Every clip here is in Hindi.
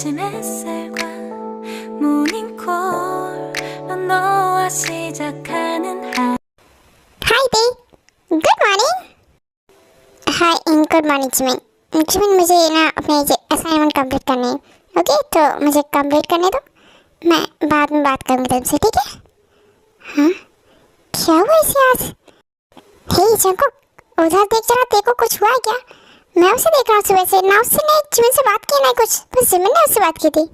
아침 햇살과 모닝콜로 너와 시작하는 하루. हाय दी, good morning. Hi good morning Jimin. Jimin मुझे ना अपने असाइनमेंट कंप्लीट करनी है। ओके, तो मुझे कंप्लीट करने दो, मैं बाद में बात करूँगी तुमसे, ठीक है? हाँ, क्या हुआ इसे आज? हे जंकुक, उधर देख जरा, देखो कुछ हुआ है क्या? मैं उसे देख रहा हूँ सुबह से, ना उससे ने जिमिन से बात की ना कुछ, बस जिमिन ने उससे बात की थी।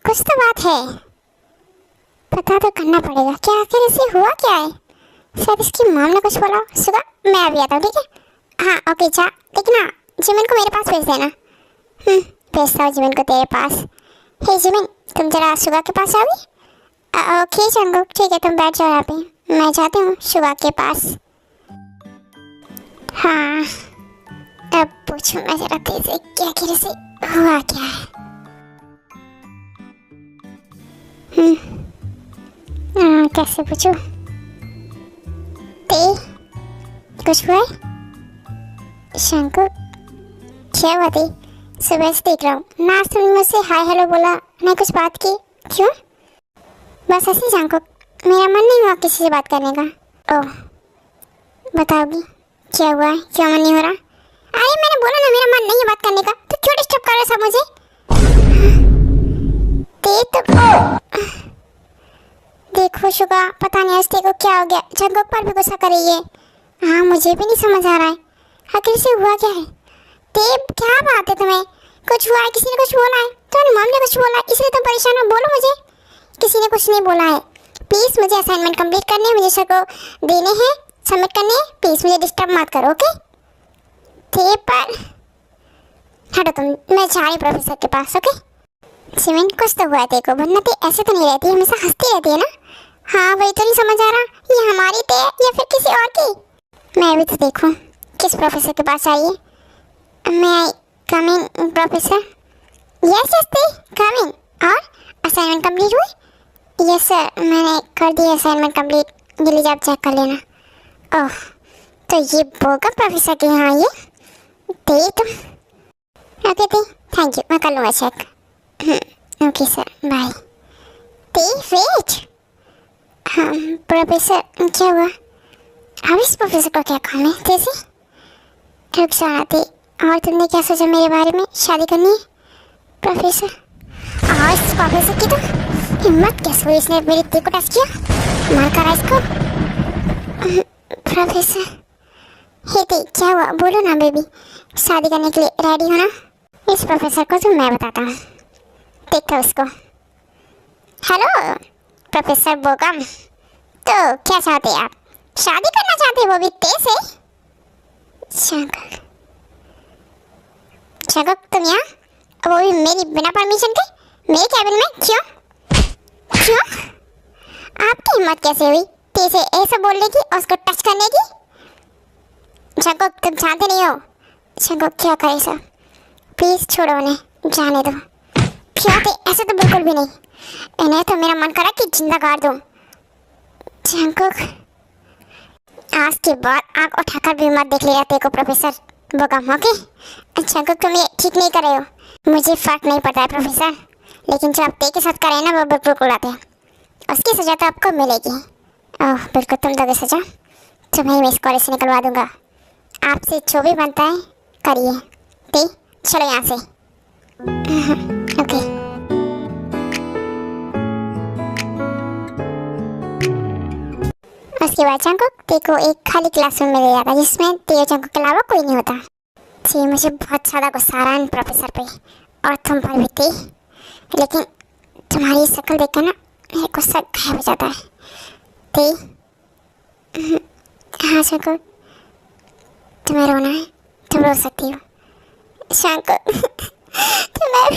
कुछ तो बात है, पता तो करना पड़ेगा। क्या आखिर इसे हुआ क्या है? शायद इसकी मॉम ने कुछ बोला। सुगा, मैं अभी आता हूँ, ठीक है? हाँ ओके जा, लेकिन हाँ जिमिन को मेरे पास भेज देना। भेजता हूँ जिमिन को तेरे पास। हे जिमिन, तुम जरा सुगा के पास आओगी? ओके जंगुक, ठीक है, तुम बैठ जाओ यहाँ पे, मैं जाती हूँ सुगा के पास। हाँ, अब पूछूँ मैं जरा तेज से, क्या आखिर इसे हुआ क्या है? कैसे पूछूं? ते कुछ हुआ है? शंकर, क्या हुआ ते? सुबह से देख रहा हूँ ना, आज तुमने मुझसे हाय हेलो बोला ना, कुछ बात की, क्यों? बस ऐसे ही शंकर, मेरा मन नहीं हुआ किसी से बात करने का। ओह, बताओगी क्या हुआ है, क्यों मन नहीं हो रहा? अरे मैंने बोला ना मेरा मन नहीं है बात करने का, तो क्यों डिस्टर्ब कर रहे सब मुझे? ते तो देखो शुगा, पता नहीं अस्ते को क्या हो गया, जंगुक पर भी गुस्सा कर रही है। हाँ, मुझे भी नहीं समझ आ रहा है आखिर से हुआ क्या है। देव, क्या बात है तुम्हें? कुछ हुआ है? किसी ने कुछ बोला है? तुम्हारी मॉम ने कुछ बोला है इसलिए तुम परेशान हो? बोलो मुझे। किसी ने कुछ नहीं बोला है। प्लीज़ मुझे असाइनमेंट कंप्लीट करने हैं, मुझे सर को देने हैं, सबमिट करने हैं। प्लीज़ मुझे डिस्टर्ब मत करो, ओके? देव पर हटो तुम, मैं जा रही प्रोफेसर के पास, ओके? जिमिन, कुछ तो हुआ है देखो, वरना ते ऐसे तो नहीं रहती, हमेशा हंसती रहती है ना। हाँ, वही तो नहीं समझ आ रहा, ये हमारी ते या फिर किसी और की? मैं भी तो देखूं किस प्रोफेसर के पास आई है। मैं कम इन प्रोफेसर। यस यस ते कम इन। और असाइनमेंट कंप्लीट हुई? यस सर, मैंने कर दी असाइनमेंट कंप्लीट, ये लीजिए आप चेक कर लेना। ओह, तो ये बोगा प्रोफेसर के यहाँ ये ते तुम? ओके ते, थैंक यू, मैं कर लूँगा चेक। Okay sir, bye. ते वेट, हाँ प्रोफेसर, क्या हुआ? अब इस प्रोफेसर को क्या काम है जैसे? रुक जाना ते, और तुमने क्या सोचा मेरे बारे में? शादी करनी है प्रोफेसर? और इस प्रोफेसर की तो हिम्मत कैसे हुई, इसने मेरी ते को टच किया, मार करा इसको। प्रोफेसर, हे ते क्या हुआ, बोलो ना बेबी, शादी करने के लिए रेडी हो ना? इस प्रोफेसर को तो मैं बताता हूँ, देखो उसको। हेलो प्रोफेसर बोगम, तो क्या चाहते हैं आप? शादी करना चाहते हैं, वो भी तेज है? शंकर, शंकर तुम यहाँ, वो भी मेरी बिना परमिशन के, मेरे कैबिन में? क्यों क्यों? आपकी हिम्मत कैसे हुई तेज है ऐसा बोलने की और उसको टच करने की? शंकर, तुम जानते नहीं हो। शंकर, क्या करे सर, प्लीज छोड़ो उन्हें, जाने दो। क्या थे? ऐसे तो बिल्कुल भी नहीं, इन्हें तो मेरा मन करा कि जिंदा गाड़ दूं। जंकुक, आज के बाद आंख उठाकर भी मत देख लिया तेरे को प्रोफेसर बोगम, ओके? जंकुक, तुम ये ठीक नहीं कर रहे हो। मुझे फर्क नहीं पड़ता है प्रोफेसर, लेकिन जो आप ते के साथ कर रहे हैं ना, वो बिल्कुल गलत है, उसकी सजा तो आपको मिलेगी। ओह बिल्कुल, तुम दोगे सजा, तुम्हें मैं इस कॉलेज से निकलवा दूंगा। आपसे जो भी बनता है करिए। ते, चलो यहाँ से। ओके। उसके बाद जंकुक ते को एक खाली क्लासरूम में ले जाता, जिसमें ते और जंकुक के अलावा कोई नहीं होता। जी, मुझे बहुत ज़्यादा गुस्सा आ रहा है प्रोफेसर पे, और तुम पर भी ते, लेकिन तुम्हारी शक्ल देखकर ना मेरा गुस्सा गायब हो जाता है। ते, हाँ जंकुक, तुम्हें रोना है, तुम रो सकती हो। जंकुक, तुम्हें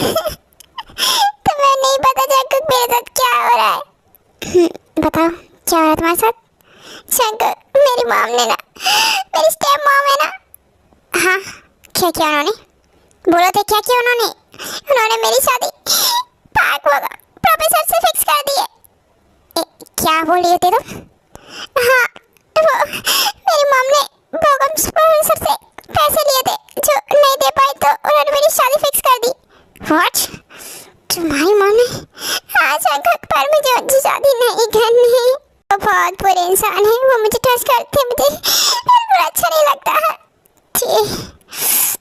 नहीं पता जंकुक मेरे साथ क्या हो रहा है। बताओ क्या हो रहा है तुम्हारे साथ? शंकर, मेरी मॉम ने ना, मेरी स्टेप मॉम है ना। हाँ, क्या किया उन्होंने? बोलो तो क्या किया उन्होंने? उन्होंने मेरी शादी प्रोफेसर से फिक्स कर दी है। क्या बोल रही होती तुम? हाँ, वो मेरी मॉम ने बोगम प्रोफेसर से पैसे लिए थे, जो नहीं दे पाए तो उन्होंने ने मेरी शादी फिक्स कर दी। व्हाट? तुम्हारी माँ ने? हाँ जंगक, पर मुझे उनकी शादी नहीं करनी। वो बहुत बुरे इंसान है, वो मुझे टच करते हैं, मुझे बिल्कुल अच्छा नहीं लगता है।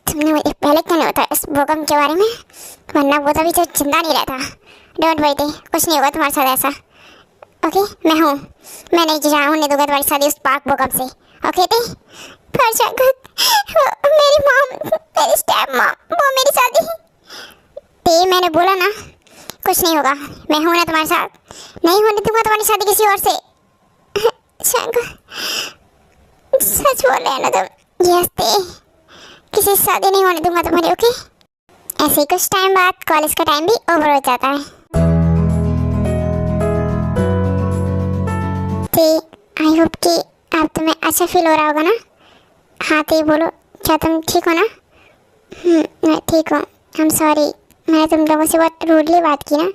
तुमने मुझे पहले क्यों नहीं बताया इस भूकंप के बारे में, वरना वो तभी तो जिंदा नहीं रहता। डोंट वरी, कुछ नहीं होगा तुम्हारे साथ ऐसा। ओके मैं हूँ, मैं नहीं होने दूंगा तुम्हारी शादी उस पाक भूकंप से। ओके थे पर जंगक, मेरी मॉम, मेरी स्टेप मॉम, वो मेरी शादी ते, मैंने बोला ना कुछ नहीं होगा, मैं हूं ना तुम्हारे साथ, नहीं होने दूंगा तुम्हारी शादी किसी और से। शंकर, सच बोल रहे हैं ना तुम? यस ते, किसी से शादी नहीं होने दूंगा तुम्हारी। ओके ऐसे ही कुछ टाइम बाद कॉलेज का टाइम भी ओवर हो जाता है। ते आई होप कि अब तुम्हें अच्छा फील हो रहा होगा ना। हाँ ते बोलो, क्या तुम ठीक हो ना? मैं ठीक हूँ। आई एम सॉरी, मैंने तुम लोगों से बहुत रूडली बात की ना।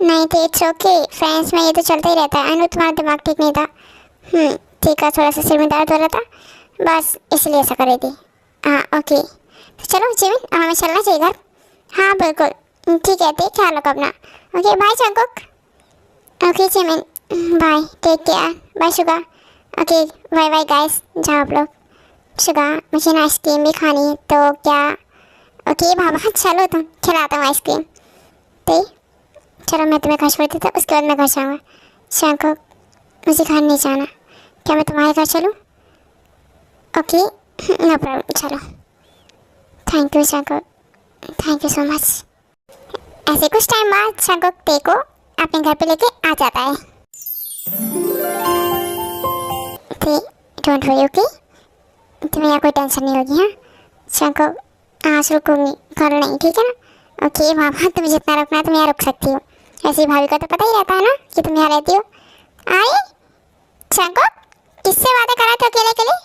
नहीं तो इट्स ओके, फ्रेंड्स में ये तो चलता ही रहता है। आई नो तुम्हारा दिमाग ठीक नहीं था। ठीक है, थोड़ा सा सिर में दर्द हो रहा था, बस इसलिए ऐसा कर रही थी। हाँ ओके, तो चलो जिमिन, अब हमें चलना चाहिए घर। हाँ बिल्कुल ठीक है, ठीक ख्याल रखो अपना। Okay bye Jungkook. Okay Jimin, bye, take care, bye Suga. Okay bye bye guys, जाओ आप लोग। शुगा, मुझे ना आइसक्रीम भी खानी है, तो क्या? ओके बाबा चलो, तुम खिलाता हूँ आइसक्रीम। ते चलो मैं तुम्हें घर छोड़ देता हूँ, उसके बाद मैं घर जाऊँगा। शंको, मुझे घर नहीं जाना, क्या मैं तुम्हारे घर चलूँ? ओके नो प्रॉब्लम, चलो। थैंक यू शंको, थैंक यू सो मच। ऐसे कुछ टाइम बाद शंको ते को अपने घर पे लेके आ जाता है। ते डोंट वरी ओके, तुम्हें यहाँ कोई टेंशन नहीं होगी। हाँ शंको, आज रुकूंगी, कल नहीं, ठीक है ना? ओके बाबा, तुम्हें जितना रुकना है तुम यहाँ रुक सकती हो। ऐसी भाभी को तो पता ही रहता है ना कि तुम यहाँ रहती हो। आए शंको, किससे बातें कर रहे थे अकेले अकेले?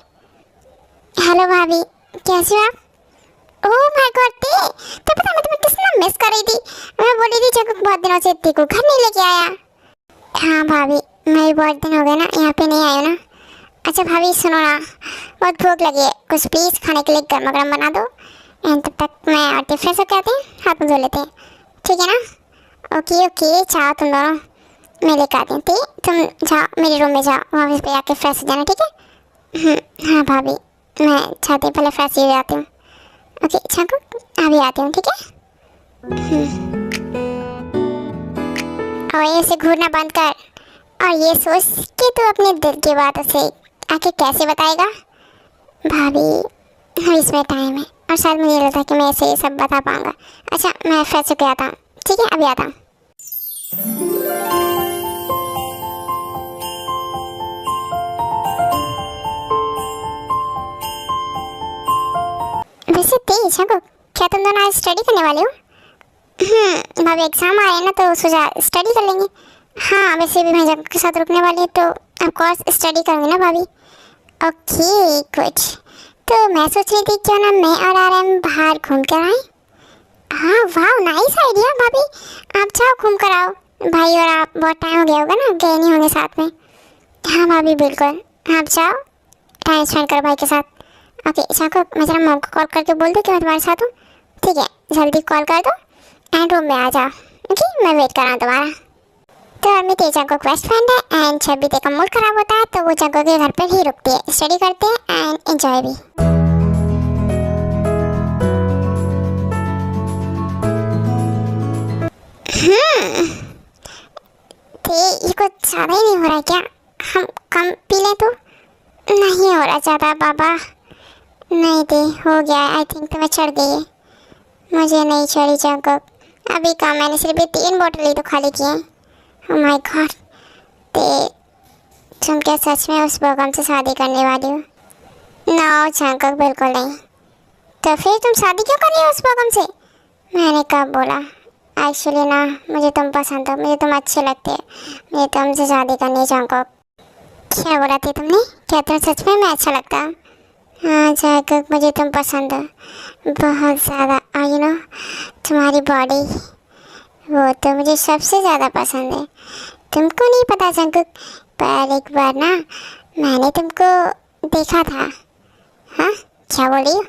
हेलो भाभी, कैसी हो आप? ओह माय गॉड ते, तो पता मैं तुम्हें कितना मिस कर रही थी। मैं बोल रही थी जंगकुक बहुत दिनों से ते को घर नहीं लेके आया। हाँ भाभी, मैं भी बहुत दिन हो गए ना यहाँ पे नहीं आई हूँ ना। अच्छा भाभी सुनो ना, बहुत भूख लगी है, कुछ प्लीज़ खाने के लिए गर्मा गर्म बना दो। एंड तब तक मैं आते फ्रेश होके आते हैं, हाथ में धो लेते हैं, ठीक है ना? ओके ओके, चाहो तुम दोनों, मैं लेकर आती हूँ। ते तुम जाओ मेरे रूम में, जाओ वहाँ पे आके फ्रेश हो जाना, ठीक है? हाँ भाभी, मैं चाहती हूँ पहले फ्रेश हो जाती हूँ। ओके छाको, अभी आती हूँ, ठीक है? और ऐसे घूरना बंद कर, और ये सोच कि तू अपने दिल की बात उसे आके कैसे बताएगा। भाभी अभी इसमें टाइम है, और शायद मुझे लगता है कि मैं ऐसे ये सब बता पाऊँगा। अच्छा मैं फ्रेश होके आता हूँ, ठीक है? अभी आता हूँ। वैसे तेज छको, क्या तुम दोनों आज स्टडी करने वाले हो? भाभी एग्ज़ाम आ रहे हैं ना, तो सोचा स्टडी कर लेंगे। हाँ वैसे भी मैं जब के साथ रुकने वाली हूँ, तो ऑफ कोर्स स्टडी करूँगी ना भाभी। ओके गुड, तो मैं सोच रही थी क्यों ना मैं और आरएम बाहर घूम कर आए। हाँ वाह नाइस आइडिया भाभी, आप जाओ घूम कर आओ। भाई और आप बहुत टाइम हो गया होगा ना, गए नहीं होंगे साथ में। हाँ भाभी बिल्कुल, आप जाओ टाइम स्पेंड करो भाई के साथ। ओके चाको, मैं जरा मॉम को कॉल करके बोल दूँ कि मैं तुम्हारे साथ हूँ। ठीक है जल्दी कॉल कर दो एंड रूम में आ जाओ। ओके मैं वेट कर रहा हूँ तुम्हारा। तो अमित ये जंगकुक बेस्ट फ्रेंड है, एंड जब भी का मूड खराब होता है तो वो जंगकुक के घर पर ही रुकती है, स्टडी करते हैं एंड एंजॉय भी। तो ये कुछ ज़्यादा ही नहीं हो रहा है क्या? हम कम पी लें तो? नहीं हो रहा ज़्यादा बाबा, नहीं दे हो गया। आई थिंक तुम्हें चढ़ गई है। मुझे नहीं चढ़ी जंगकुक, अभी कम, मैंने सिर्फ 3 बोतल ही तो खाली की हैं। ओह माय गॉड, ते तुम क्या सच में उस बोगम से शादी करने वाली हो? नो जंगकुक बिल्कुल नहीं। तो फिर तुम शादी क्यों कर रही हो उस बोगम से? मैंने कब बोला? एक्चुअली ना मुझे तुम पसंद हो, मुझे तुम अच्छे लगते हो, मुझे तुमसे शादी करनी है जंगकुक। क्या बोला थी तुमने? क्या तुम सच में मैं अच्छा लगता हूँ? हाँ जंगकुक मुझे तुम पसंद हो बहुत ज़्यादा, और यू नो तुम्हारी बॉडी वो तो मुझे सबसे ज़्यादा पसंद है। तुमको नहीं पता जंगकुक, पर एक बार ना मैंने तुमको देखा था। हाँ क्या बोल रही हो?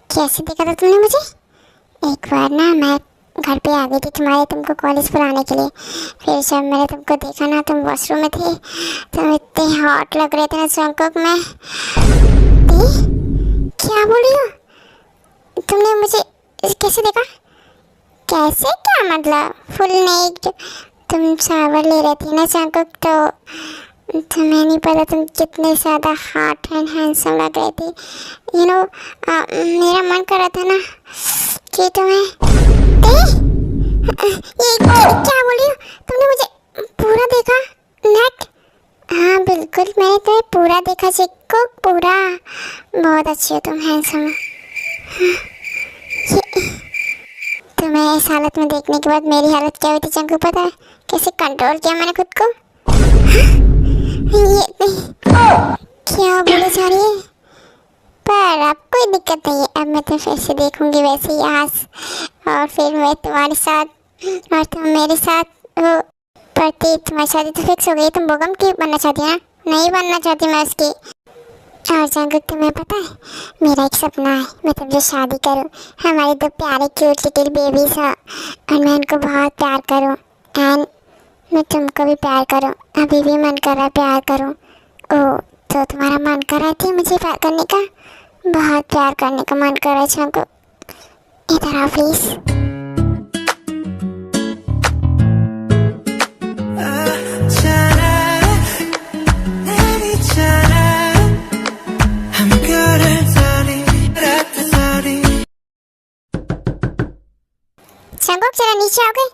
कैसे देखा था तुमने मुझे? एक बार ना मैं घर पे आ गई थी तुमको कॉलेज बुलाने के लिए। फिर जब मैंने तुमको देखा ना, तुम वॉशरूम में थे, तुम इतने हॉट लग रहे थे ना जंगकुक में। क्या बोल रही हो? तुमने मुझे कैसे देखा? कैसे, क्या मतलब? फुल नेक्ड तुम शावर ले रहे थे ना जंगकुक, तो तुम्हें नहीं पता तुम कितने ज़्यादा हॉट एंड हैंडसम लग रहे थे। मेरा मन कर रहा था ना कि तुम्हें ये क्या बोल रही हो? तुमने मुझे पूरा देखा नेट? हाँ बिल्कुल, मैंने तुम्हें पूरा देखा जंगकुक, पूरा। बहुत अच्छी हो तुम, हैंडसम हो। तुम्हें इस हालत में देखने के बाद मेरी हालत क्या हुई थी जंगकुक पता है? कैसे कंट्रोल किया मैंने खुद को। ये क्या बोले जा रही है? पर अब कोई दिक्कत नहीं है, अब मैं तो फिर से देखूंगी वैसे ही आज, और फिर मैं तुम्हारे साथ और तुम मेरे साथ वो पढ़ती। तुम्हारी शादी तो फिक्स हो गई, तुम बोगम की बनना चाहती है ना? नहीं बनना चाहती मैं उसकी। और जंगकुक तुम्हें पता है मेरा एक सपना है, मैं तुमसे शादी करूं, हमारे दो प्यारे क्यूट लिटिल बेबीज हैं, और मैं उनको बहुत प्यार करूं, एंड मैं तुमको भी प्यार करूं। अभी भी मन कर रहा है प्यार करूं। ओ तो तुम्हारा मन कर रहा है मुझे प्यार करने का? बहुत प्यार करने का मन कर रहा है जंगकुक, इधर आओ प्लीज। जंगकुक जरा नीचे आओगे,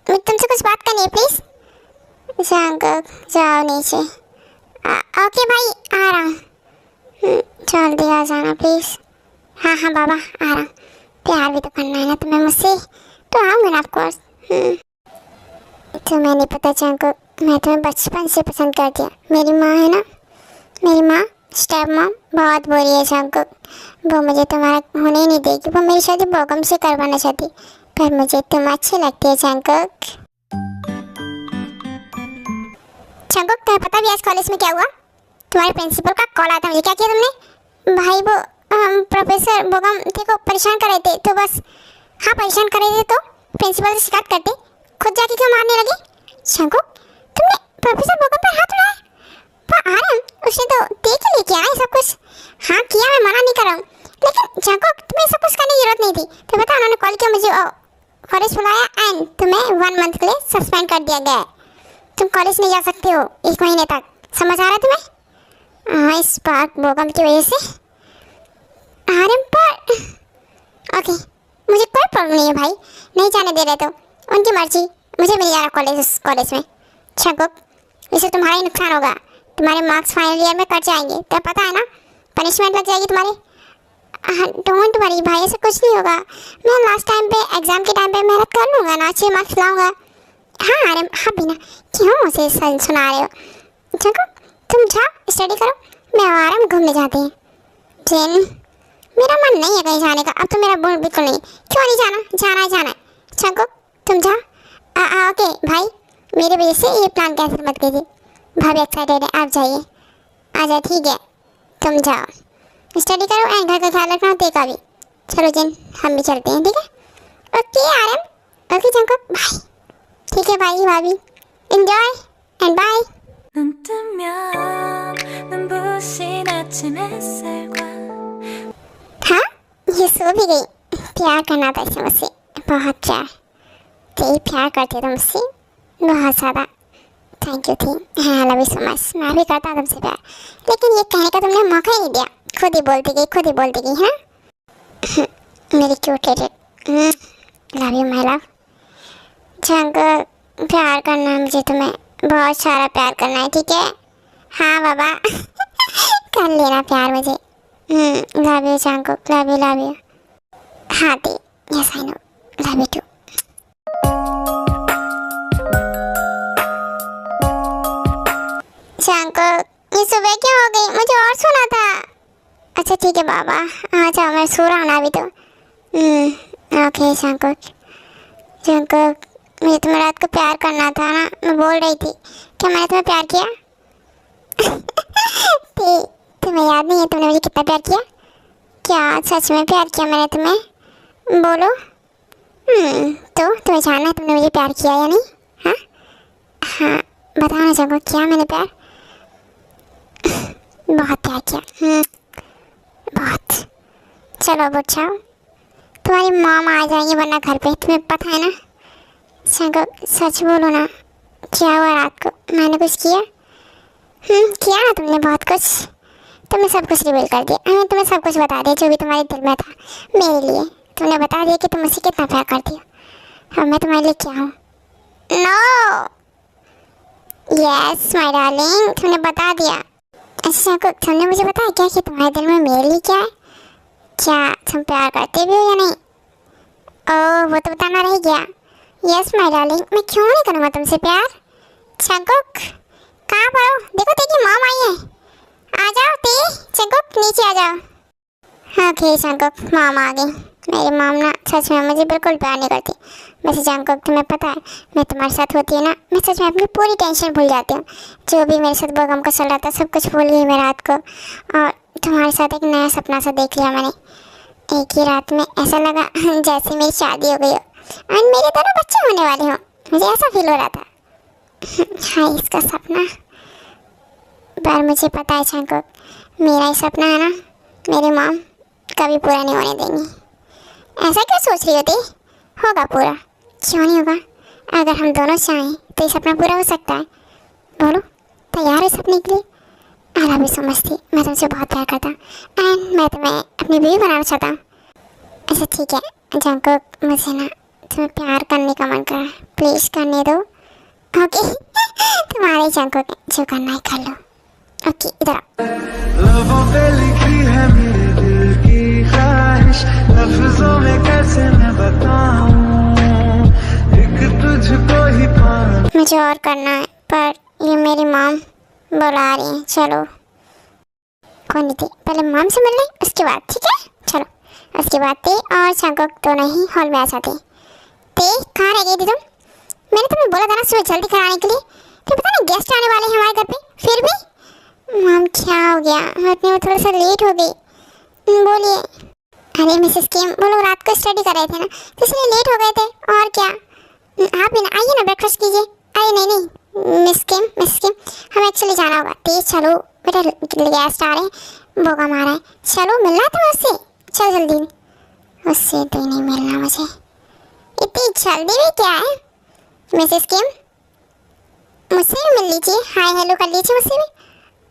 मैं तुमसे कुछ बात करनी है प्लीज। जंगकुक जाओ नीचे। ओके भाई, आ रहा हूँ। जल्दी आ जाना प्लीज। हाँ हाँ बाबा, आ रहा हूँ। प्यार भी तो करना है ना तुम्हें मुझसे, तो आऊँगा ना ऑफकोर्स। तुम्हें नहीं पता जंगकुक, मैं तुम्हें बचपन से पसंद करती हूँ। मेरी माँ है ना, मेरी माँ स्टेप मॉम बहुत बुरी है जंगकुक, वो मुझे तुम्हारा होने ही नहीं देगी। वो मेरी शादी बोगम से करवाना चाहती, पर मुझे तुम अच्छी लगती है जंगकुक। जंगकुक तुम्हें पता भी आज कॉलेज में क्या हुआ? तुम्हारे प्रिंसिपल का कॉल आया था मुझे। क्या किया तुमने? भाई वो प्रोफेसर बोगम थे को परेशान कर रहे थे, तो बस हाँ परेशान कर रहे थे तो प्रिंसिपल से शिकायत करते, खुद जाके क्यों मारने लगी? जंगकुक तुमने प्रोफेसर बोगम पर हाथ उठाया? पर आर्यन उसने तो देख ही किया है सब कुछ। हाँ किया, मैं मना नहीं कर रहा हूँ, लेकिन जंगकुक तुम्हें सब कुछ करने की जरूरत नहीं थी। तो पता उन्होंने कॉल किया मुझे, कॉलेज बुलाया, एंड तुम्हें 1 मंथ के लिए सस्पेंड कर दिया गया है। तुम कॉलेज नहीं जा सकते हो 1 महीने तक, समझ आ रहा है तुम्हें? हाँ इस पार्क बोगम की वजह से। आर्यन पर ओके, मुझे कोई प्रॉब्लम नहीं है भाई, नहीं जाने दे रहे तो उनकी मर्जी, मुझे भी नहीं जाना कॉलेज में। जंगकुक इससे तुम्हारा ही नुकसान होगा, तुम्हारे मार्क्स फाइनल ईयर में कट जाएंगे, तो पता है ना, पनिशमेंट लग जाएगी तुम्हारी। डोंट वरी भाई, ऐसा कुछ नहीं होगा, मैं लास्ट टाइम पे एग्जाम के टाइम पे मेहनत कर लूँगा ना, अच्छे मार्क्स लाऊंगा। हाँ अरे हाँ बिना क्यों मुझे सुना रहे हो? जंगकुक तुम जाओ स्टडी करो, मैं आराम घूमने जाते हैं। जिन मेरा मन नहीं है कहीं जाने का, अब तो मेरा मूड बिल्कुल नहीं। क्यों नहीं जाना? जाना है। जंगकुक तुम जाओ। ओके भाई, मेरी वजह से ये प्लान कैंसिल मत कीजिए, भाभी एक्साइटेड है, आप जाइए। आजा ठीक है, तुम जाओ स्टडी करो एंड घर का ख्याल रखना, देखा भी। चलो जिन हम भी चलते हैं, ठीक है? Okay Aryan, okay Jungkook, bye. ठीक है भाई भाभी, एंजॉय एंड बाय। 눈 뜨면 눈부신 아침 햇살과 हाँ ये सो भी गई। प्यार करना था इससे मुझसे, बहुत प्यार। तेरी प्यार करते थे मुझसे बहुत ज़्यादा। थैंक यू थी, हाँ लव यू सो मच। मैं भी करता तुमसे प्यार, लेकिन ये कहने का तुमने मौका ही नहीं दिया, खुद ही बोलती गई है ना। मेरी cute little, love you my love. Jungkook प्यार करना है मुझे, तुम्हें बहुत सारा प्यार करना है, ठीक है? हाँ बाबा कर लेना प्यार मुझे। Love you Jungkook, love you. हाँ दी, yes I know, love you too. Jungkook ये सुबह क्या हो गई? मुझे और सोना था। अच्छा ठीक है बाबा, आ जाओ, मैं सो रहा हूँ ना अभी तो। ओके जंगकुक मुझे तुम्हें रात को प्यार करना था ना, मैं बोल रही थी, क्या मैंने तुम्हें प्यार किया? तुम्हें याद नहीं है तुमने मुझे कितना प्यार किया? क्या सच में प्यार किया मैंने तुम्हें? बोलो। तो तुम्हें जानना है तुमने मुझे प्यार किया या नहीं? हाँ हाँ बताओ ना जंगो, किया मैंने प्यार? बहुत प्यार किया। बहुत। चलो अब उठ जाओ, तुम्हारी मॉम आ जाएंगी वरना घर पे, तुम्हें पता है ना। जंगो सच बोलो ना, क्या हुआ रात को? मैंने कुछ किया? किया ना तुमने बहुत कुछ। तुमने सब कुछ रिवील कर दिया, मैंने तुम्हें सब कुछ बता दिया जो भी तुम्हारे दिल में था मेरे लिए। तुमने बता दिया कि तुम मुझसे कितना प्यार करती हो। अब मैं तुम्हारे लिए क्या हूँ? नो यस माय डार्लिंग, तुमने बता दिया। अच्छा तुमने मुझे बताया क्या कि तुम्हारे दिल में मेरे लिए क्या है? क्या तुम प्यार करते भी हो या नहीं? ओह वो तो बताना रह गया। यस माय डार्लिंग, मैं क्यों नहीं करूँगा तुमसे प्यार। चंकुक कहाँ पर हो? देखो तेरी मॉम आई है, आ जाओ ते। चंकुक नीचे आ जाओ। ओके चंकुक मॉम आ गई। मेरी मॉम ना सच में मुझे बिल्कुल प्यार नहीं करती। वैसे चंकुक तुम्हें पता है, मैं तुम्हारे साथ होती है ना, मैं सच में अपनी पूरी टेंशन भूल जाती हूँ। जो भी मेरे साथ बगम का चल रहा था सब कुछ भूल गई मैं रात को, और तुम्हारे साथ एक नया सपना सा देख लिया मैंने। एक ही रात में ऐसा लगा जैसे मेरी शादी हो गई हो और मेरे दोनों बच्चे होने वाले हों। मुझे ऐसा फील हो रहा था। हाँ इसका सपना, पर मुझे पता है चंकुक, मेरा ही सपना है ना, मेरी मॉम कभी पूरा नहीं होने देंगी। ऐसा क्यों सोच रही होती? होगा पूरा, क्यों नहीं होगा? अगर हम दोनों चाहें तो ये सपना पूरा हो सकता है। बोलो तैयार है सपने के लिए? I love you so much थी, मैं तुमसे बहुत प्यार करता हूँ एंड मैं तुम्हें अपनी बीवी बनाना चाहता हूँ। अच्छा ठीक है जंकुक, मुझे ना तुम्हें प्यार करने का मन कर रहा है, प्लीज़ करने दो। ओके तुम्हारे जंकुक जो करना है कर लो। ओके इधर लबों पे लिखी है मेरे दिल की ख्वाहिश, लफ्जों में कैसे मैं बताऊं, एक तुझको ही पाऊं। मुझे और करना है पर ये मेरी मॉम बुला रही है। चलो कौन नहीं थी, पहले मॉम से मिल लें उसके बाद, ठीक है? चलो उसके बाद ते और चंकुक दोनों ही हॉल में आ जाते। ते कहाँ रह गई थी तुम? मैंने तुम्हें बोला था ना सुबह जल्दी कराने के लिए, तो पता नहीं गेस्ट आने वाले हैं हमारे घर पे, फिर भी। मॉम क्या हो गया? मैं उठने में थोड़ा सा लेट हो गई। बोलिए। अरे मिसेस किम वो लोग रात को स्टडी कर रहे थे ना तो इसलिए लेट हो गए थे, और क्या। आप भी ना आइए ना ब्रेकफास्ट कीजिए। अरे नहीं मिस किम हमें एक्चुअली जाना होगा। तेज चलो बेटा, गेस्ट आ रहे हैं, बोगा मारा है। चलो मिलना था उससे, चल जल्दी। उससे तो नहीं मिलना मुझे, इतनी जल्दी भी क्या है। मिसेस किम मुझसे भी मिल लीजिए, हाय हेलो कर लीजिए मुझसे भी।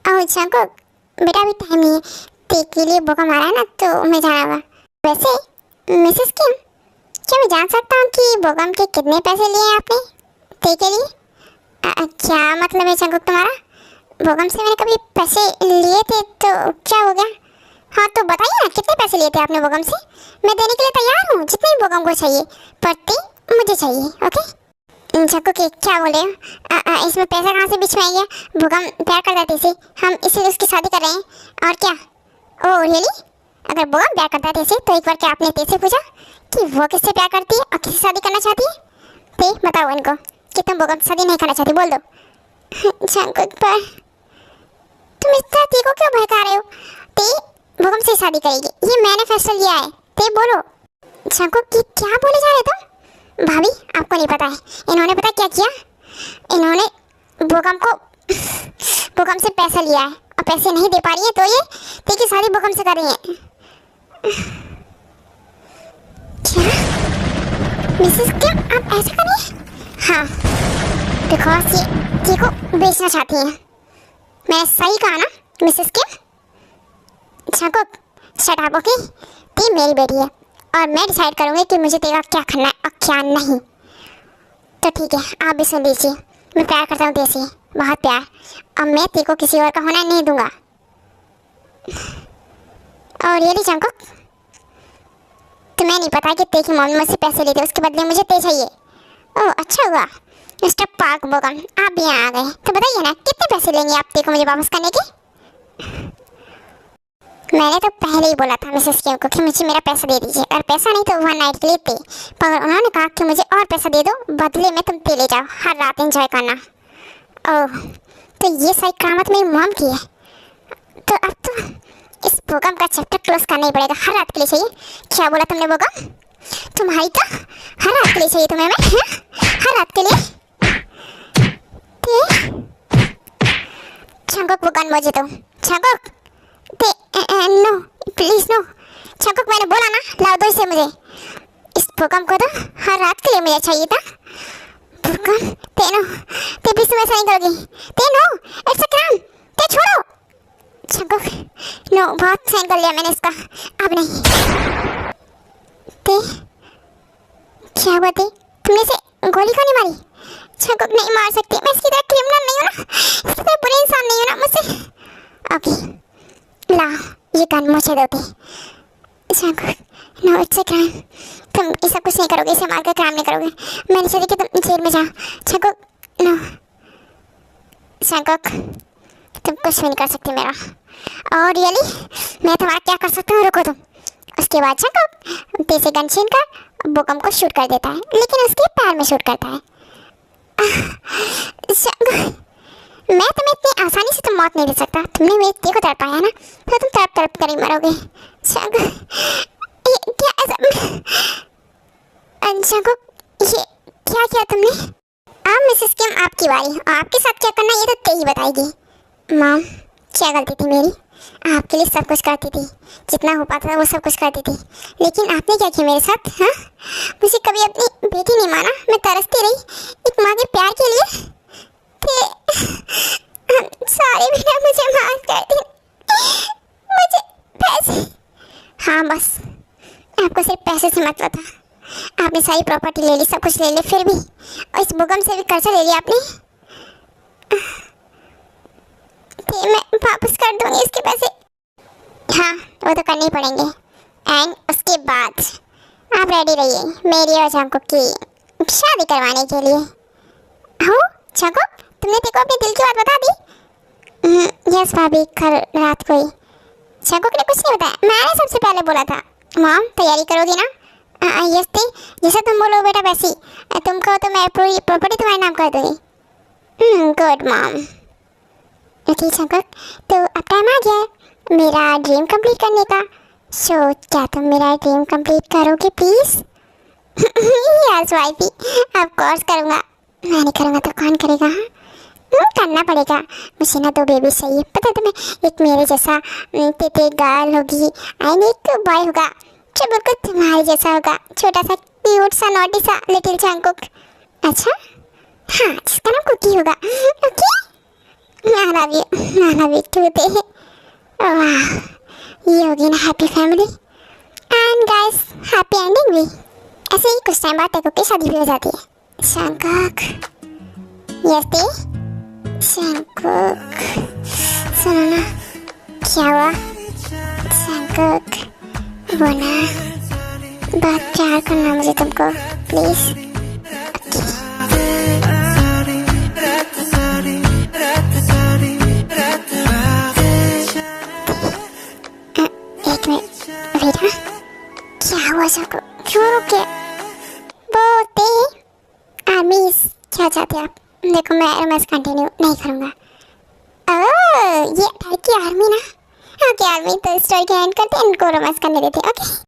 ओह चंकुक बेटा अभी टाइम नहीं है, ते के लिए बोका मारा है ना तो मैं जाना होगा। वैसे मिसेस किम क्या मैं जान सकता हूँ कि बोगम के कितने पैसे लिए हैं आपने ते के लिए? क्या मतलब है चंकुक तुम्हारा? बोगम से मैंने कभी पैसे लिए थे तो क्या हो गया? हाँ तो बताइए ना कितने पैसे लिए थे आपने बोगम से? मैं देने के लिए तैयार हूँ जितने भी बोगम को चाहिए, पर ते मुझे चाहिए। ओके चंकुक क्या बोले हो? इसमें पैसा कहाँ से बीच में आ गया? बोगम प्यार करता था इसे, हम इसे उसकी शादी कर रहे हैं और क्या। Oh really? अगर बोगम प्यार करता था इसे तो एक बार क्या आपने ते से पूछा कि वो किससे प्यार करती है और किससे शादी करना चाहती है? ते बताओ इनको कि तुम बोगम से शादी नहीं करना चाहती, बोल दो। चंकुक पर तुम इस तरह ते को क्यों भड़का रहे हो? ते बोगम से शादी करेगी, ये मैंने फैसला लिया है। ते बोलो। चंकुक क्या बोले जा रहे तुम? भाभी आपको नहीं पता है इन्होंने पता क्या किया? इन्होंने बोगम से पैसा लिया है और पैसे नहीं दे पा रही है तो ये ते की शादी बोगम से कर रही है। क्या मिसेस क्या आप ऐसा कर रही हैं? हाँ बिकॉज ये ते को बेचना चाहती हैं। मैंने सही कहा ना मिसेस किम? चंकुक शट अप ओके। ते मेरी बेटी है और मैं डिसाइड करूँगी कि मुझे तेरा क्या करना है और क्या नहीं। तो ठीक है आप भी सुन लीजिए, मैं प्यार करता हूँ तेरे से, बहुत प्यार, और मैं तेरे को किसी और का होना नहीं दूंगा। और ये चंकुक तुम्हें नहीं पता कि ते की मम्मी मुझसे पैसे लेते, उसके बदले मुझे ते चाहिए। ओह अच्छा हुआ मिस्टर पार्क बोगम आप भी यहाँ आ गए, तो बताइए ना कितने पैसे लेंगे आप ते को मुझे वापस करने के? मैंने तो पहले ही बोला था मिसेस किम को कि मुझे मेरा पैसा दे दीजिए, और पैसा नहीं तो वन नाइट के लिए ते, पर उन्होंने कहा कि मुझे और पैसा दे दो, बदले में तुम ते ले जाओ, हर रात एंजॉय करना। ओह तो ये सारी करामत मेरी मॉम की है, तो अब तो इस बोगम का चैप्टर क्लोज करना ही पड़ेगा, हर रात के लिए चाहिए। क्या बोला तुमने बोगम? तुम्हारी तो हर रात के लिए चाहिए तुम्हें मैं, हाँ? हर रात के लिए ते जंगकुक वो गन मुझे दो। जंगकुक ते नो प्लीज नो। जंगकुक मैंने बोला ना, लाओ दो इसे मुझे। इस भूकंप को तो हर रात के लिए मुझे चाहिए था। भूकंप ते नो, ते प्लीज तुम ऐसा नहीं करोगी। ते नो, इट्स अ क्राइम। ते छोड़ो। जंगकुक नो, बहुत सहन कर लिया मैंने इसका, अब नहीं। ते क्या हुआ ते? तुमने इसे गोली क्यों नहीं मारी? जंगकुक नहीं मार सकती, मैं इसकी तरह क्रिमिनल नहीं हूँ ना, इसकी तरह बुरे इंसान नहीं हूँ ना मुझसे। ओके लाओ ये गन मुझे दो ते। Jungkook no, it's a crime. तुम ऐसा कुछ नहीं करोगे, इसे मारकर क्राइम नहीं करोगे। मैंने चाहती कि तुम जेल में जाओ। जंगकुक नो, जंगकुक तुम कुछ भी नहीं कर सकती मेरा। और रियली मैं तुम्हारा क्या कर सकता हूँ, रुको तुम। उसके बाद जंगकुक देसी गन छीन कर भूकंप को शूट कर देता है, लेकिन उसके पैर में शूट करता है। जंगकुक मैं तुम्हें इतनी आसानी से तो मौत नहीं दे सकता। तुमने मेरे दिल को तड़पाया ना, तो तुम तड़प तड़प कर ही मरोगे। जंगकुक ये क्या ऐसा? जंगकुक ये क्या किया तुमने? अब मिसेस किम आपकी बारी, आपके साथ क्या करना ये तो ते ही बताएगी। मॉम क्या गलती थी मेरी? आपके लिए सब कुछ करती थी, जितना हो पाता था वो सब कुछ करती थी, लेकिन आपने क्या किया मेरे साथ? हाँ, मुझे कभी अपनी बेटी नहीं माना। मैं तरसती रही एक माँ के प्यार के लिए। सारे बेटा मुझे माफ कर दी, मुझे पैसे। हाँ बस आपको सिर्फ पैसे से मतलब था। आपने सारी प्रॉपर्टी ले ली, सब कुछ ले लिया, फिर भी और इस भूकंप से भी कर्जा ले लिया आपने। मैं वापस कर दूंगी इसके पैसे। हाँ वो तो करने ही पड़ेंगे। एंड उसके बाद आप रेडी रहिए मेरी और जंगकुक की शादी करवाने के लिए। हो जंगकुक, तुमने देखो अपने दिल की बात बता दी? यस भाभी, कल रात को ही। जंगकुक ने कुछ नहीं बताया, मैंने सबसे पहले बोला था। मॉम तैयारी करोगी ना? यस ते, जैसा तुम बोलो बेटा वैसी। तुम कहो तो मैं पूरी प्रॉपर्टी तुम्हारे नाम कर दूँगी। Good mom. ओके जंगकुक, तो अब टाइम आ गया है मेरा ड्रीम कंप्लीट करने का। सो क्या तुम मेरा ड्रीम कंप्लीट करोगे please? Yes wifey, of course करूँगा। मैं नहीं करूँगा तो कौन करेगा? करना पड़ेगा। मुझे ना 2 बेबी चाहिए, पता है तुम्हें? एक मेरे जैसा तेते गर्ल होगी एंड एक बॉय होगा जो बिल्कुल तुम्हारे जैसा होगा, छोटा सा क्यूट सा नॉटी सा लिटिल जंगकुक। अच्छा हाँ, जिसका नाम कुकी होगा। Okay I love you too ते। वाह ये होगी ना happy family. And guys happy ending भी। ऐसे ही कुछ टाइम बाद टेकुक की शादी भी हो जाती है। जंगकुक यस ते। जंगकुक सुनो ना, क्या हुआ? जंगकुक वो ना बहुत प्यार करना मुझे तुमको प्लीज। एक मिनट वेट, क्या हुआ जंगकुक? क्यों रुके? वो ते आर्मी क्या चाहते आप? देखो मैं रोमांस कंटिन्यू नहीं करूँगा। ओह ये की आर्मी ना? ओके आर्मी, तो स्टोरी के एंड करते हैं, इनको रोमांस करने देते हैं। ओके